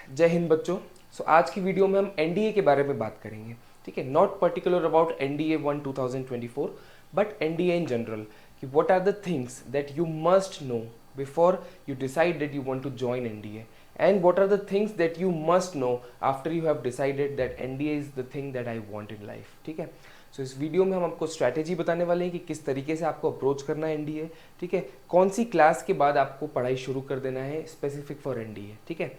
जय हिंद बच्चों। आज की वीडियो में हम एनडीए के बारे में बात करेंगे। ठीक है, not particular about NDA 1 2024 but NDA in general, कि what are the things that you must know before you decide that you want to join NDA, and what are the things that you must know after you have decided that NDA is the thing that I want in life. ठीक है, इस video में हम आपको strategy बताने वाले हैं कि किस तरीके से आपको अप्रोच करना है एनडीए। ठीक है, कौन सी क्लास के बाद आपको पढ़ाई शुरू कर देना है स्पेसिफिक फॉर एनडीए। ठीक है,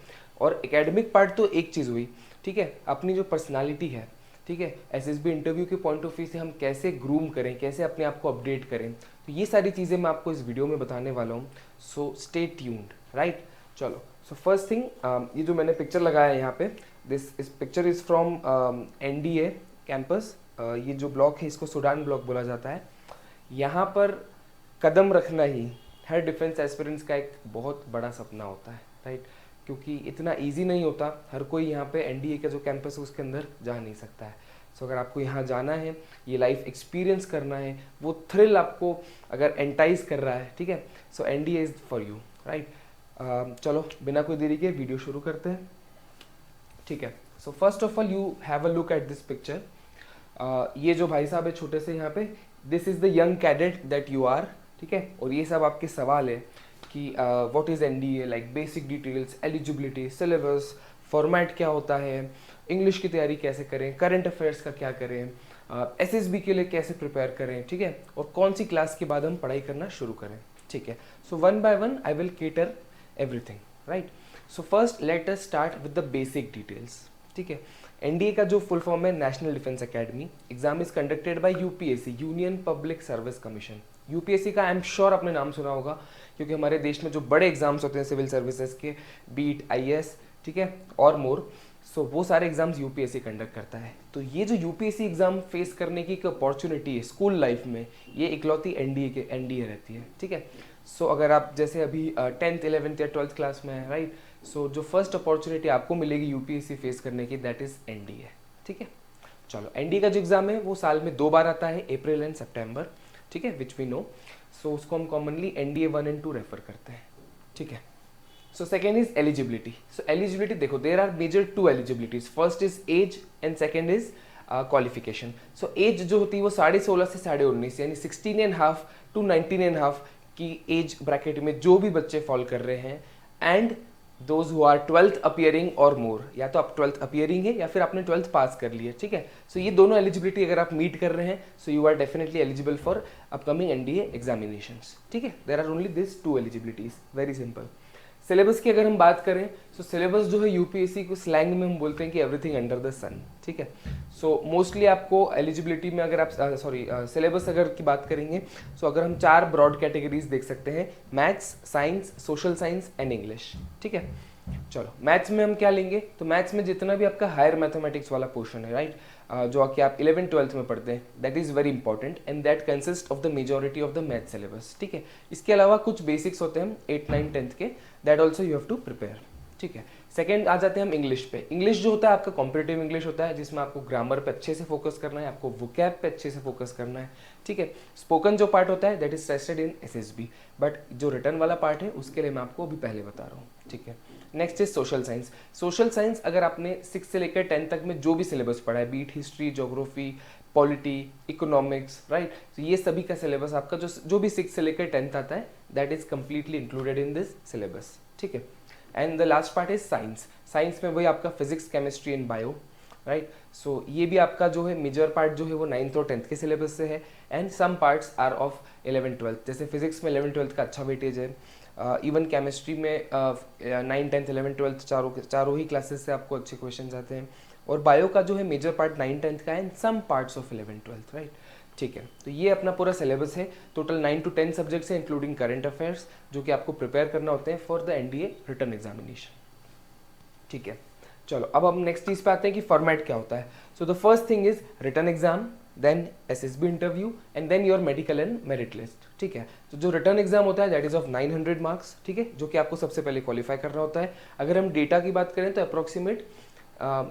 और एकेडमिक पार्ट तो एक चीज़ हुई। ठीक है, अपनी जो पर्सनालिटी है, ठीक है, एसएसबी इंटरव्यू के पॉइंट ऑफ व्यू से हम कैसे ग्रूम करें, कैसे अपने आप को अपडेट करें, तो ये सारी चीज़ें मैं आपको इस वीडियो में बताने वाला हूँ। So stay tuned. राइट, चलो। फर्स्ट थिंग, ये जो मैंने पिक्चर लगाया है यहाँ पे, इस picture is from NDA campus. ये जो ब्लॉक है इसको सूडान ब्लॉक बोला जाता है। यहाँ पर कदम रखना ही हर डिफेंस एस्पिरेंट्स का एक बहुत बड़ा सपना होता है। राइट, क्योंकि इतना इजी नहीं होता, हर कोई यहाँ पे एनडीए का जो कैंपस है उसके अंदर जा नहीं सकता है। अगर आपको यहाँ जाना है, ये लाइफ एक्सपीरियंस करना है, वो थ्रिल आपको अगर एंटाइज कर रहा है, ठीक है, so NDA is for you. Right, चलो बिना कोई देरी के वीडियो शुरू करते हैं। ठीक है, so first of all you have a look at this picture. ये जो भाई साहब है छोटे से यहाँ पे, this is the young cadet that you are. ठीक है, और ये सब आपके सवाल है कि what is NDA, like basic details, eligibility, syllabus, format क्या होता है, इंग्लिश की तैयारी कैसे करें, करंट अफेयर्स का क्या करें, एसएसबी के लिए कैसे प्रिपेयर करें, ठीक है, और कौन सी क्लास के बाद हम पढ़ाई करना शुरू करें। ठीक है, so one by one I will cater everything. Right, so first let us start with the basic details. ठीक है, एनडीए का जो फुल फॉर्म है national defence academy. Exam is conducted by UPSC, union public service commission. UPSC का I am sure आपने नाम सुना होगा, क्योंकि हमारे देश में जो बड़े एग्जाम्स होते हैं सिविल सर्विसेज के, बीट, आईएएस, ठीक है, और मोर, सो वो सारे एग्जाम्स यूपीएससी कंडक्ट करता है। तो ये जो यूपीएससी एग्जाम फेस करने की एक अपॉर्चुनिटी है स्कूल लाइफ में, ये इकलौती एनडीए रहती है। ठीक है, सो अगर आप जैसे अभी 10th 11th या 12th क्लास में है, राइट, सो जो फर्स्ट अपॉर्चुनिटी आपको मिलेगी यूपीएससी फेस करने की, दैट इज एनडीए। ठीक है, चलो, एनडीए का जो एग्जाम है वो साल में 2 बार आता है, अप्रैल एंड सितंबर। ठीक है, विच वी नो, सो उसको हम कॉमनली एनडीए 1 एंड 2 रेफर करते हैं। ठीक है, so second is eligibility. So eligibility देखो, there are major 2 eligibilities. First is age and second is qualification. So age जो होती है वो 16.5 से 19.5 यानी 16.5 to 19.5 की एज ब्रैकेट में जो भी बच्चे फॉल कर रहे हैं, and those who are 12th appearing और मोर, या तो आप 12th अपियरिंग है या फिर आपने 12th पास कर लिया। ठीक है, सो ये दोनों एलिजिबिलिटी अगर आप मीट कर रहे हैं, so you are definitely eligible for upcoming NDA examinations. ठीक है, there are only this 2 eligibilities, very simple. Syllabus की अगर हम बात करें, सो सिलेबस जो है यूपीएससी को स्लैंग में हम बोलते हैं कि एवरीथिंग अंडर द सन। ठीक है, सो मोस्टली आपको एलिजिबिलिटी में अगर आप सिलेबस अगर की बात करेंगे, सो अगर हम 4 ब्रॉड कैटेगरीज देख सकते हैं, maths, science, social science and English. ठीक है, चलो मैथ्स में हम क्या लेंगे, तो मैथ्स में जितना भी आपका हायर मैथमेटिक्स वाला पोर्शन है, राइट, जो कि आप 11th 12th में पढ़ते हैं, that is very important and that consist of the majority of the math syllabus. ठीक है, इसके अलावा कुछ बेसिक्स होते हैं 8 9 10th के, that also you have to prepare. ठीक है, सेकेंड आ जाते हैं हम इंग्लिश पे। इंग्लिश जो होता है आपका कॉम्पिटेटिव इंग्लिश होता है, जिसमें आपको ग्रामर पे अच्छे से फोकस करना है, आपको वोकैब पे अच्छे से फोकस करना है। ठीक है, स्पोकन जो पार्ट होता है that is tested in SSB, but जो रिटर्न वाला पार्ट है उसके लिए मैं आपको अभी पहले बता रहा हूँ। ठीक है, next is social science. Social science अगर आपने 6 से लेकर 10 तक में जो भी सिलेबस पढ़ा है, बीट, history, geography, polity, economics, right, तो ये सभी का सिलेबस आपका जो भी 6 से लेकर 10th आता है, that is completely included in this syllabus. ठीक है, and the last part is science. Science में वही आपका physics, chemistry and bio, right, so ये भी आपका जो है मेजर पार्ट जो है वो 9th और 10th के सिलेबस से है, and some parts are of 11th 12th। जैसे फिजिक्स में 11th 12th का अच्छा वेटेज है, इवन केमिस्ट्री में 9 10th 11th 12th चारों ही क्लासेस से आपको अच्छे क्वेश्चन आते हैं, और बायो का जो है मेजर पार्ट 9 10th का है and some parts of 11th 12th, right. ठीक है, तो ये अपना पूरा सिलेबस है। टोटल 9 to 10 सब्जेक्ट्स हैं इंक्लूडिंग करंट अफेयर्स, जो कि आपको प्रिपेयर करना होते हैं for the NDA written examination. ठीक है, चलो अब हम नेक्स्ट चीज पे आते हैं कि फॉर्मेट क्या होता है। So the first thing is written exam, then SSB interview and then your medical and merit list. ठीक है, तो जो रिटर्न एग्जाम होता है दैट इज ऑफ 900 मार्क्स। ठीक है, जो कि आपको सबसे पहले क्वालिफाई करना होता है। अगर हम डेटा की बात करें तो अप्रोक्सीमेट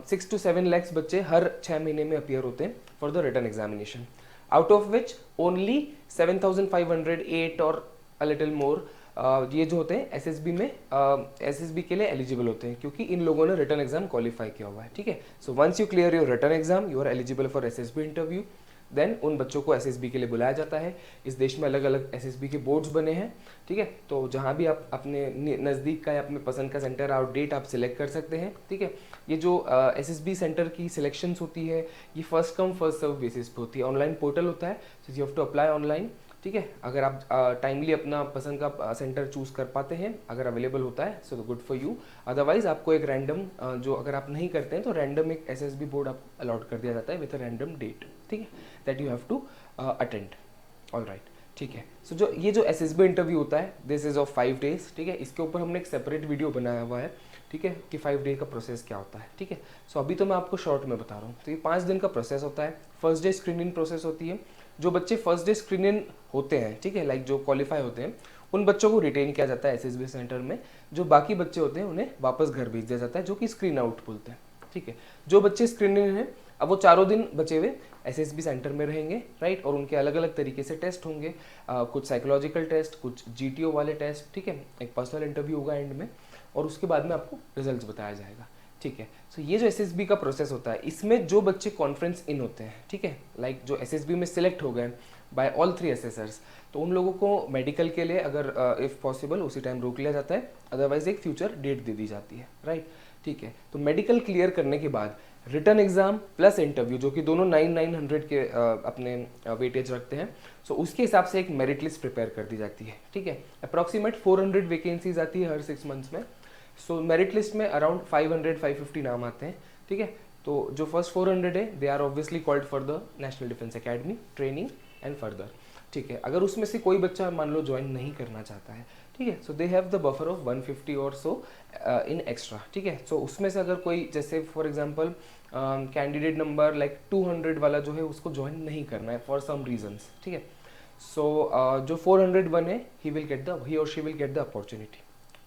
6 to 7 lakhs बच्चे हर 6 महीने में अपीयर होते हैं for the written examination, out of which only 7,508 or a little more ये जो होते हैं एसएसबी में एसएसबी के लिए एलिजिबल होते हैं क्योंकि इन लोगों ने रिटन एग्जाम क्वालिफाई किया हुआ है, ठीक है। So once you clear your written exam you are eligible for SSB interview. Then उन बच्चों को एसएसबी के लिए बुलाया जाता है। इस देश में अलग अलग एसएसबी के बोर्ड्स बने हैं, ठीक है। तो जहाँ भी आप अपने नज़दीक का या अपने पसंद का सेंटर और डेट आप सिलेक्ट कर सकते हैं, ठीक है। ये जो एसएसबी सेंटर की सिलेक्शंस होती है ये first come first serve basis पे होती है। ऑनलाइन पोर्टल होता है, so you have to apply online, ठीक है। अगर आप टाइमली अपना पसंद का सेंटर चूज़ कर पाते हैं, अगर अवेलेबल होता है so good for you. Otherwise आपको एक रैंडम जो अगर आप नहीं करते हैं तो रैंडम एक एसएसबी बोर्ड आपको अलॉट कर दिया जाता है विद अ रैंडम डेट, ठीक है, that you have to attend. Alright, ठीक है। सो जो ये जो एसएसबी इंटरव्यू होता है दिस इज ऑफ 5 डेज, ठीक है। इसके ऊपर हमने एक सेपरेट वीडियो बनाया हुआ है, ठीक है, कि 5 डे का प्रोसेस क्या होता है, ठीक है। सो अभी तो मैं आपको शॉर्ट में बता रहा हूँ। तो ये 5 दिन का प्रोसेस होता है। फर्स्ट डे स्क्रीनिंग प्रोसेस होती है। जो बच्चे फर्स्ट डे स्क्रीनिंग होते हैं, ठीक है, लाइक जो क्वालिफाई होते हैं उन बच्चों को रिटेन किया जाता है एसएसबी सेंटर में। जो बाकी बच्चे होते हैं उन्हें वापस घर भेज दिया जाता है, जो कि स्क्रीन आउट बोलते हैं, ठीक है। जो बच्चे स्क्रीनिंग हैं अब वो चारों दिन बचे हुए एसएसबी सेंटर में रहेंगे, राइट। और उनके अलग अलग तरीके से टेस्ट होंगे, कुछ साइकोलॉजिकल टेस्ट, कुछ जीटीओ वाले टेस्ट, ठीक है। एक पर्सनल इंटरव्यू होगा एंड में और उसके बाद में आपको रिजल्ट्स बताया जाएगा, ठीक है। सो ये जो एसएसबी का प्रोसेस होता है इसमें जो बच्चे कॉन्फ्रेंस इन होते हैं, ठीक है, लाइक जो एसएसबी में सिलेक्ट हो गए बाय ऑल 3 असेसर्स, तो उन लोगों को मेडिकल के लिए अगर इफ़ पॉसिबल उसी टाइम रोक लिया जाता है, अदरवाइज एक फ्यूचर डेट दे दी जाती है, राइट, ठीक है। तो मेडिकल क्लियर करने के बाद रिटर्न एग्जाम प्लस इंटरव्यू, जो कि दोनों 900 के अपने वेटेज रखते हैं, सो उसके हिसाब से एक मेरिट लिस्ट प्रिपेयर कर दी जाती है, ठीक है। अप्रॉक्सीमेट 400 वैकेंसीज आती है हर 6 मंथ्स में। सो मेरिट लिस्ट में अराउंड 500-550 नाम आते हैं, ठीक है। तो जो फर्स्ट 400 है they are obviously called for the national defence academy training and further, ठीक है। अगर उसमें से कोई बच्चा मान लो ज्वाइन नहीं करना चाहता है, ठीक है, so they have the buffer of 150 और सो इन एक्स्ट्रा, ठीक है। सो उसमें से अगर कोई जैसे for example candidate number like 200 वाला जो है उसको ज्वाइन नहीं करना है फॉर सम रीजंस, ठीक है। सो जो 401 है ही और she will get the opportunity,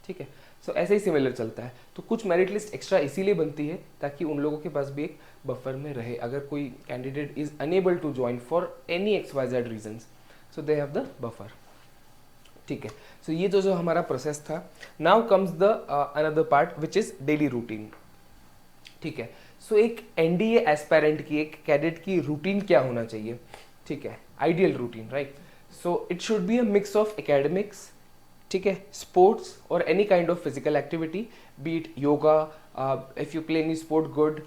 ठीक है। सो ऐसे ही सिमिलर चलता है। तो कुछ मेरिट लिस्ट एक्स्ट्रा इसीलिए बनती है ताकि उन लोगों के पास भी एक बफर में रहे, अगर कोई candidate is unable to join for any XYZ reasons, so they have the buffer, ठीक है। सो ये जो हमारा प्रोसेस था। Now comes the another part which is daily routine, ठीक है। सो एक एनडीए एस्पायरेंट की, एक कैडेट की रूटीन क्या होना चाहिए, ठीक है, ideal routine, right. So it should be a mix of academics, ठीक है, स्पोर्ट्स और any kind of physical activity, B it yoga, if you play any sport good,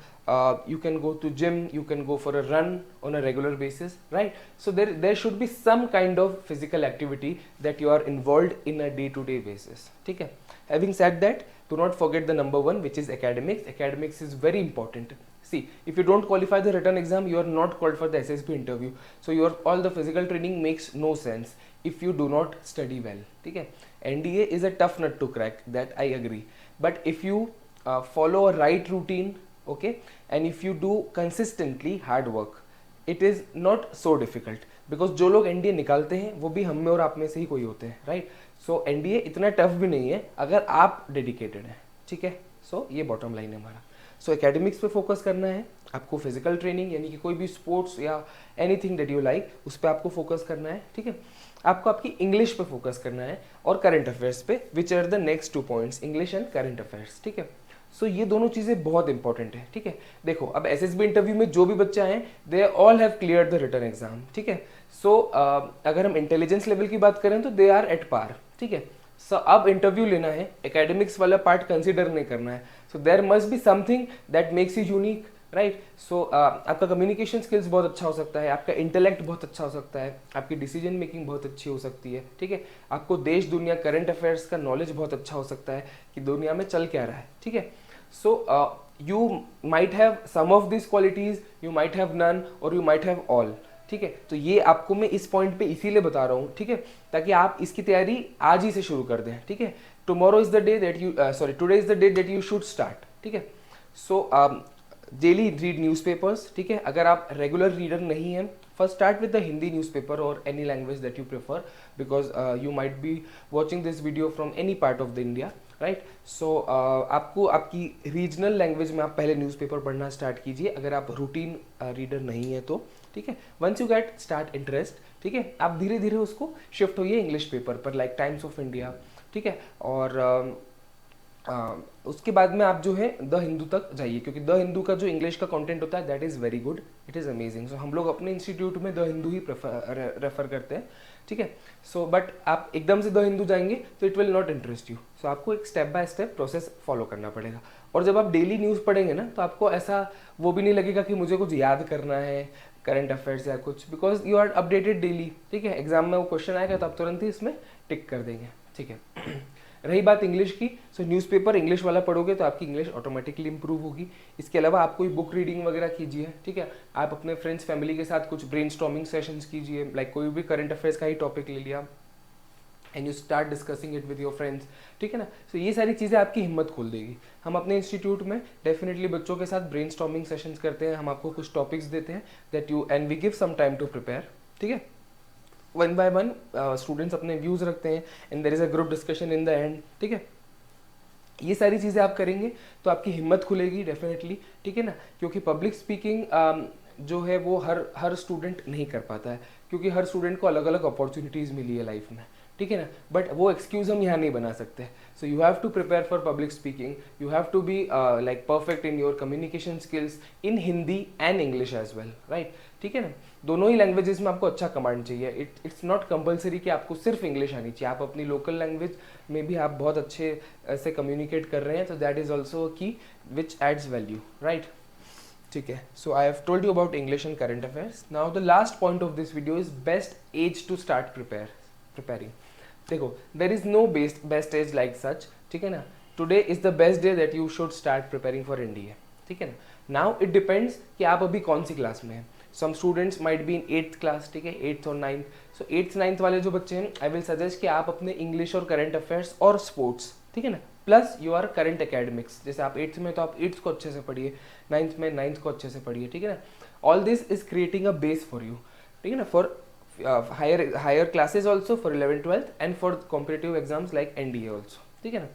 you can go to gym, you can go for a run on a regular basis, right? So there should be some kind of physical activity that you are involved in a day-to-day basis, ठीक है। Having said that, do not forget the number 1 which is academics. Academics is very important. See, if you don't qualify the written exam, you are not called for the SSB interview. So all the physical training makes no sense if you do not study well, ठीक है। NDA is a tough nut to crack, that I agree. But if you follow a right routine, okay, and if you do consistently hard work, it is not so difficult, because जो लोग NDA निकालते हैं वो भी हम में और आप में से ही कोई होते हैं, राइट। सो NDA इतना टफ भी नहीं है अगर आप डेडिकेटेड हैं, ठीक है। सो ये बॉटम लाइन है हमारा। सो एकेडमिक्स पे फोकस करना है आपको, फिजिकल ट्रेनिंग यानी कि कोई भी स्पोर्ट्स या एनीथिंग दैट यू लाइक उस पर आपको फोकस करना है, ठीक है। आपको आपकी इंग्लिश पे फोकस करना है और करंट अफेयर्स पे, which are the next 2 points, English and current affairs, ठीक है। सो ये दोनों चीज़ें बहुत इंपॉर्टेंट है, ठीक है। देखो अब एसएसबी इंटरव्यू में जो भी बच्चे आए they all have clear the written exam, ठीक है। सो अगर हम इंटेलिजेंस लेवल की बात करें तो दे आर एट पार, ठीक है। सो अब इंटरव्यू लेना है, एकेडमिक्स वाला पार्ट कंसिडर नहीं करना है। So there must be something that makes you unique, right. So आपका कम्युनिकेशन स्किल्स बहुत अच्छा हो सकता है, आपका इंटेलेक्ट बहुत अच्छा हो सकता है, आपकी डिसीजन मेकिंग बहुत अच्छी हो सकती है, ठीक है। आपको देश दुनिया करंट अफेयर्स का नॉलेज बहुत अच्छा हो सकता है कि दुनिया में चल क्या रहा है, ठीक है। So you might have some of these qualities, you might have none or you might have all, ठीक है। तो ये आपको मैं इस पॉइंट पे इसीलिए बता रहा हूँ, ठीक है, ताकि आप इसकी तैयारी आज ही से शुरू कर दें, ठीक है। Tomorrow is the day that you today is the day that you should start, ठीक है। सो डेली रीड न्यूज़पेपर्स, ठीक है। अगर आप रेगुलर रीडर नहीं हैं, first start with the Hindi newspaper और any language that you prefer, because you might be watching this video from any part of the India, right. So आपको आपकी regional language में आप पहले न्यूज़पेपर पढ़ना स्टार्ट कीजिए अगर आप रूटीन रीडर नहीं है तो, ठीक है। Once you get start interest, ठीक है, आप धीरे धीरे उसको शिफ्ट होइए इंग्लिश पेपर पर, लाइक टाइम्स ऑफ इंडिया, ठीक है। और उसके बाद में आप जो है द हिंदू तक जाइए, क्योंकि द हिंदू का जो इंग्लिश का कंटेंट होता है that is very good, it is amazing. So हम लोग अपने इंस्टीट्यूट में द हिंदू ही रेफर करते हैं, ठीक है। सो बट आप एकदम से द हिंदू जाएंगे तो it will not interest you. So आपको एक step by step process follow करना पड़ेगा। और जब आप डेली न्यूज़ पढ़ेंगे ना तो आपको ऐसा वो भी नहीं लगेगा कि मुझे कुछ याद करना है करंट अफेयर्स या कुछ, because you are updated daily, ठीक है। एग्जाम में वो क्वेश्चन आएगा तो आप तुरंत ही इसमें टिक कर देंगे, ठीक है। रही बात इंग्लिश की, सो न्यूज़पेपर इंग्लिश वाला पढ़ोगे तो आपकी इंग्लिश ऑटोमेटिकली इंप्रूव होगी। इसके अलावा आप कोई बुक रीडिंग वगैरह कीजिए, ठीक है। आप अपने फ्रेंड्स फैमिली के साथ कुछ ब्रेनस्टॉर्मिंग सेशंस कीजिए, लाइक कोई भी करंट अफेयर्स का ही टॉपिक ले लिया and you start discussing it with your friends, ठीक है ना। सो ये सारी चीज़ें आपकी हिम्मत खोल देगी। हम अपने इंस्टीट्यूट में डेफिनेटली बच्चों के साथ ब्रेनस्टॉर्मिंग सेशंस करते हैं, हम आपको कुछ टॉपिक्स देते हैं that you and we give some time to prepare, ठीक है। वन बाय वन स्टूडेंट्स अपने व्यूज़ रखते हैं and there is a group discussion in the end, ठीक है। ये सारी चीज़ें आप करेंगे तो आपकी हिम्मत खुलेगी डेफिनेटली, ठीक है ना। क्योंकि पब्लिक स्पीकिंग जो है वो हर स्टूडेंट नहीं कर पाता है, क्योंकि हर स्टूडेंट को अलग अलग अपॉर्चुनिटीज़ मिली है लाइफ में, ठीक है ना। बट वो एक्सक्यूज़ हम यहाँ नहीं बना सकते। So you have to prepare for public speaking, you have to be like perfect in your communication skills in Hindi and English as well, right, ठीक है ना। दोनों ही लैंग्वेजेस में आपको अच्छा कमांड चाहिए। इट्स नॉट कंपलसरी कि आपको सिर्फ इंग्लिश आनी चाहिए, आप अपनी लोकल लैंग्वेज में भी आप बहुत अच्छे से कम्युनिकेट कर रहे हैं, तो दैट इज़ ऑल्सो अ की विच एड्स वैल्यू, राइट, ठीक है। So I have told you about English and current affairs. Now the last point of this video is best age to start preparing. देखो, there is no best age like such, ठीक है ना। Today is the best day that you should start preparing for NDA, ठीक है ना। Now it depends कि आप अभी कौन सी क्लास में हैं। Some students might be in 8th class, ठीक है, 8th और 9th। सो 8th 9th वाले जो बच्चे हैं, आई विल सजेस्ट कि आप अपने इंग्लिश और करंट अफेयर्स और स्पोर्ट्स, ठीक है ना, प्लस योर करंट एकेडमिक्स। जैसे आप 8th में तो आप 8th को अच्छे से पढ़िए, 9th में 9th को अच्छे से पढ़िए, ठीक है ना। All this is creating a base for you, ठीक है ना, for higher classes also, for 11th 12th and for competitive exams like NDA also, ठीक है ना।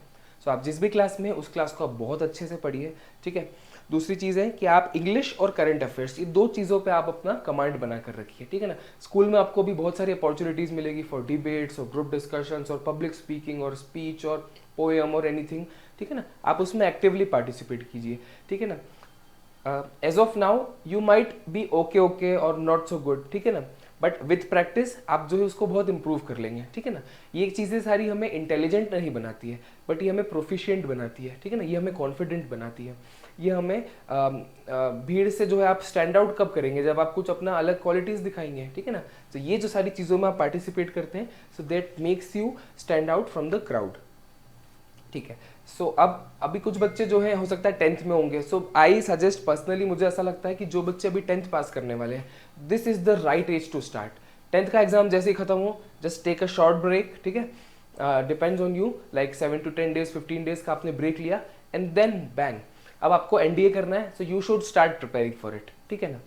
सो आप जिस भी क्लास में उस क्लास को आप बहुत अच्छे से पढ़िए, ठीक है। दूसरी चीज़ है कि आप इंग्लिश और करंट अफेयर्स, ये दो चीज़ों पे आप अपना कमांड बना कर रखिए, ठीक है ना। स्कूल में आपको भी बहुत सारी अपॉर्चुनिटीज़ मिलेगी फॉर डिबेट्स और ग्रुप डिस्कशंस और पब्लिक स्पीकिंग और स्पीच और पोएम और एनीथिंग, ठीक है ना। आप उसमें एक्टिवली पार्टिसिपेट कीजिए, ठीक है ना। As of now you might be okay और नॉट सो गुड, ठीक है ना, बट विथ प्रैक्टिस आप जो है उसको बहुत इंप्रूव कर लेंगे, ठीक है ना। ये चीज़ें सारी हमें इंटेलिजेंट नहीं बनाती है, बट ये हमें प्रोफिशिएंट बनाती है, ठीक है ना। ये हमें कॉन्फिडेंट बनाती है। ये हमें भीड़ से जो है आप स्टैंड आउट कब करेंगे, जब आप कुछ अपना अलग क्वालिटीज़ दिखाएंगे, ठीक है ना। तो ये जो सारी चीज़ों में आप पार्टिसिपेट करते हैं, so that makes you stand out from the crowd, ठीक है। सो अभी कुछ बच्चे जो है हो सकता है 10th में होंगे। सो आई सजेस्ट पर्सनली, मुझे ऐसा लगता है कि जो बच्चे अभी 10th पास करने वाले हैं, this is the right age to start. 10th का एग्जाम जैसे ही खत्म हो, just take a short break, ठीक है। Depends on you, like 7 to 10 days 15 days का आपने ब्रेक लिया एंड देन बैंग, अब आपको एनडीए करना है। So you should start preparing for it, ठीक है ना।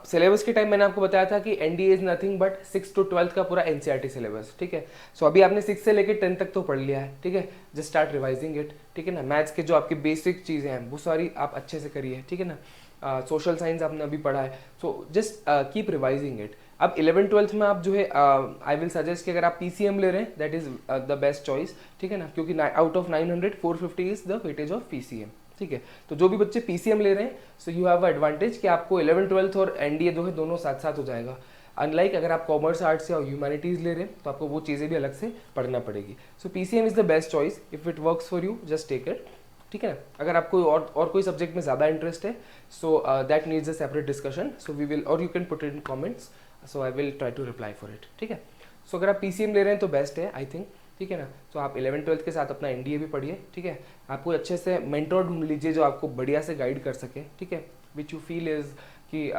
सिलेबस के टाइम मैंने आपको बताया था कि NDA is nothing but 6 to 12th का पूरा एनसीईआरटी सिलेबस, ठीक है। सो अभी आपने 6 से लेकर 10 तक तो पढ़ लिया है, ठीक है। जस्ट स्टार्ट रिवाइजिंग इट, ठीक है ना। मैथ्स के जो आपकी बेसिक चीज़ें हैं वो सारी आप अच्छे से करिए, ठीक है ना। सोशल साइंस आपने अभी पढ़ा है, so just keep revising it. अब 11th 12th में आप जो है आई विल सजेस्ट कि अगर आप पीसीएम ले रहे हैं that is the best choice, ठीक है ना, क्योंकि out of 900 450 is the weightage of PCM, ठीक है। तो जो भी बच्चे पीसीएम ले रहे हैं, सो यू हैव एडवांटेज कि आपको 11th 12th और एनडीए जो है दोनों साथ साथ हो जाएगा। अनलाइक अगर आप कॉमर्स आर्ट्स या ह्यूमैनिटीज़ ले रहे हैं तो आपको वो चीज़ें भी अलग से पढ़ना पड़ेगी। So PCM is the best choice, if it works for you just take it, ठीक है। अगर आपको और कोई सब्जेक्ट में ज़्यादा इंटरेस्ट है, so that needs a separate discussion, so we will, और you can put in comments, so I will try to reply for it, ठीक है। सो अगर आप पीसीएम ले रहे हैं तो बेस्ट है आई थिंक, ठीक है ना। तो आप 11th 12th के साथ अपना एनडीए भी पढ़िए, ठीक है। आपको अच्छे से मेंटोर ढूंढ लीजिए जो आपको बढ़िया से गाइड कर सके, ठीक है, विच यू फील इज़ कि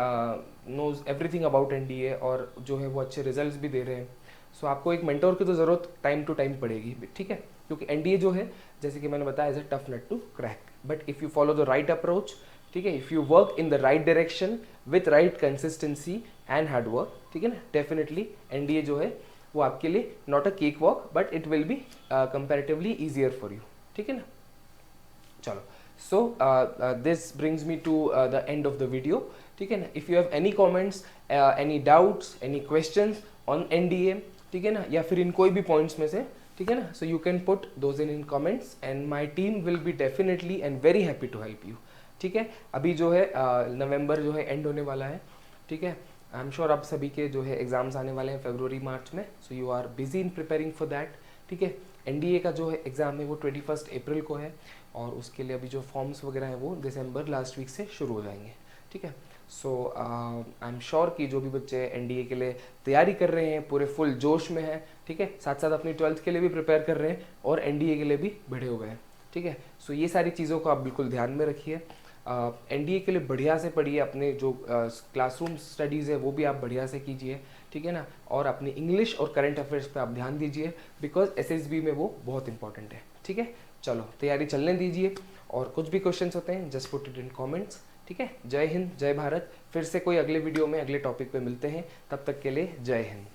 नोज एवरीथिंग अबाउट एनडीए और जो है वो अच्छे रिजल्ट्स भी दे रहे हैं। सो आपको एक मेंटोर की तो ज़रूरत टाइम टू टाइम पड़ेगी, ठीक है, क्योंकि एनडीए जो है जैसे कि मैंने बताया is a tough nut to crack, but if you follow the right approach, ठीक है, if you work in the right direction with right consistency and hard work, ठीक है ना, डेफिनेटली एनडीए जो है वो आपके लिए not a cake walk but it will be comparatively easier for you, ठीक है ना। चलो, so this brings me to the end of the video, ठीक है ना। If you have any comments, any doubts, any questions on NDA, ठीक है ना, या फिर इन कोई भी पॉइंट्स में से, ठीक है ना. So you can put those in comments and my team will be definitely and very happy to help you. ठीक है. अभी जो है नवंबर जो है एंड होने वाला है. ठीक है. आई एम श्योर आप सभी के जो है एग्जाम्स आने वाले हैं फरवरी मार्च में. So you are busy in preparing for that. ठीक है. एनडीए का जो है एग्ज़ाम है वो 21 अप्रैल को है और उसके लिए अभी जो फॉर्म्स वगैरह हैं वो दिसंबर लास्ट वीक से शुरू हो जाएंगे. ठीक है. सो आई एम श्योर कि जो भी बच्चे एनडीए के लिए तैयारी कर रहे हैं पूरे फुल जोश में हैं. ठीक है. साथ साथ अपनी 12th के लिए भी प्रिपेयर कर रहे हैं और एनडीए के लिए भी बढ़े हुए हैं. ठीक है. सो ये सारी चीज़ों को आप बिल्कुल ध्यान में रखिए. एनडीए के लिए बढ़िया से पढ़िए. अपने जो क्लासरूम स्टडीज़ है वो भी आप बढ़िया से कीजिए. ठीक है ना. और अपनी इंग्लिश और करंट अफेयर्स पे आप ध्यान दीजिए बिकॉज एसएसबी में वो बहुत इंपॉर्टेंट है. ठीक है. चलो तैयारी चलने दीजिए और कुछ भी क्वेश्चंस होते हैं just put it in comments. ठीक है. जय हिंद, जय भारत. फिर से कोई अगले वीडियो में अगले टॉपिक पे मिलते हैं. तब तक के लिए जय हिंद.